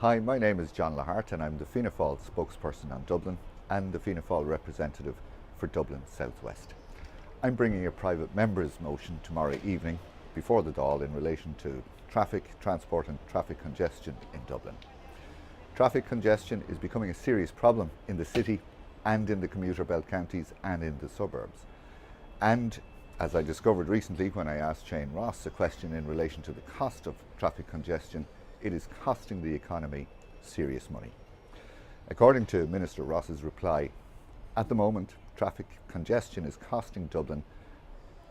Hi, my name is John Lahart and I'm the Fianna Fáil spokesperson on Dublin and the Fianna Fáil representative for Dublin South West. I'm bringing a private members' motion tomorrow evening before the Dáil in relation to traffic, transport and traffic congestion in Dublin. Traffic congestion is becoming a serious problem in the city and in the commuter belt counties and in the suburbs. And as I discovered recently when I asked Shane Ross a question in relation to the cost of traffic congestion, it is costing the economy serious money. According to Minister Ross's reply, at the moment traffic congestion is costing Dublin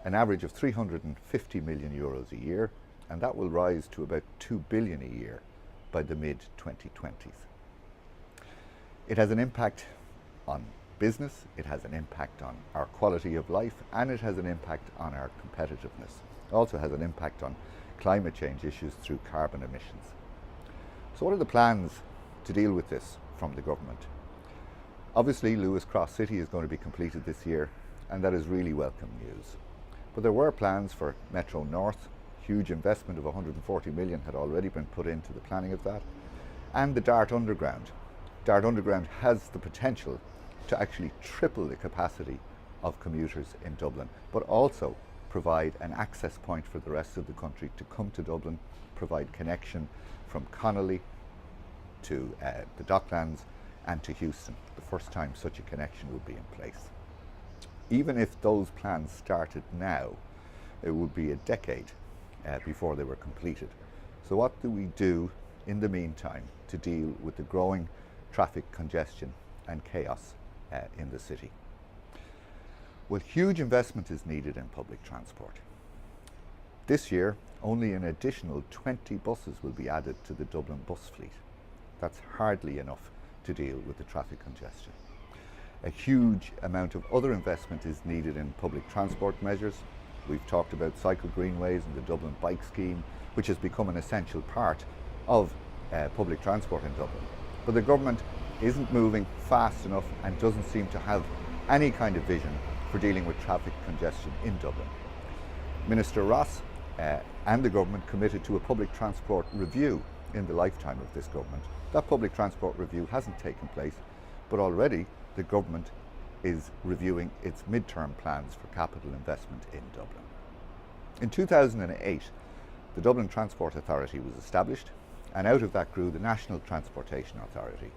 an average of €350 million a year, and that will rise to about €2 billion a year by the mid-2020s. It has an impact on business, it has an impact on our quality of life, and it has an impact on our competitiveness. It also has an impact on climate change issues through carbon emissions. So what are the plans to deal with this from the government? Obviously, Lewis Cross City is going to be completed this year, and that is really welcome news. But there were plans for Metro North. Huge investment of 140 million had already been put into the planning of that. And the Dart Underground. Dart Underground has the potential to actually triple the capacity of commuters in Dublin, but also provide an access point for the rest of the country to come to Dublin, provide connection from Connolly to the Docklands and to Houston, the first time such a connection would be in place. Even if those plans started now, it would be a decade before they were completed. So what do we do in the meantime to deal with the growing traffic congestion and chaos in the city? Well, huge investment is needed in public transport. This year, only an additional 20 buses will be added to the Dublin bus fleet. That's hardly enough to deal with the traffic congestion. A huge amount of other investment is needed in public transport measures. We've talked about cycle greenways and the Dublin bike scheme, which has become an essential part of public transport in Dublin. But the government isn't moving fast enough and doesn't seem to have any kind of vision for dealing with traffic congestion in Dublin. Minister Ross and the government committed to a public transport review in the lifetime of this government. That public transport review hasn't taken place, but already the government is reviewing its mid-term plans for capital investment in Dublin. In 2008, the Dublin Transport Authority was established, and out of that grew the National Transportation Authority.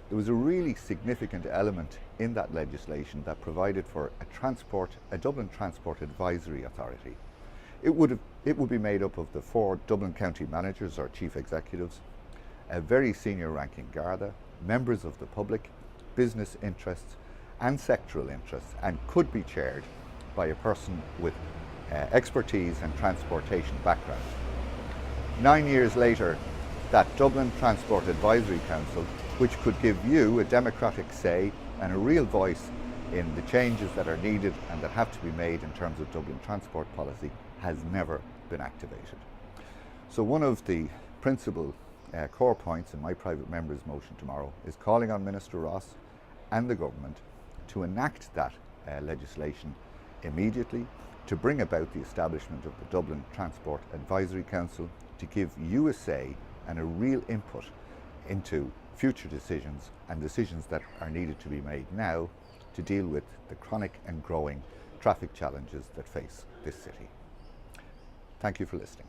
There was a really significant element in that legislation that provided for a Dublin Transport Advisory Authority. It would be made up of the 4 Dublin County managers or chief executives, a very senior ranking Garda, members of the public, business interests and sectoral interests, and could be chaired by a person with expertise and transportation background. 9 years later, that Dublin Transport Advisory Council, which could give you a democratic say and a real voice in the changes that are needed and that have to be made in terms of Dublin transport policy, has never been activated. So one of the principal core points in my private members' motion tomorrow is calling on Minister Ross and the government to enact that legislation immediately, to bring about the establishment of the Dublin Transport Advisory Council, to give you a say and a real input into future decisions and decisions that are needed to be made now to deal with the chronic and growing traffic challenges that face this city. Thank you for listening.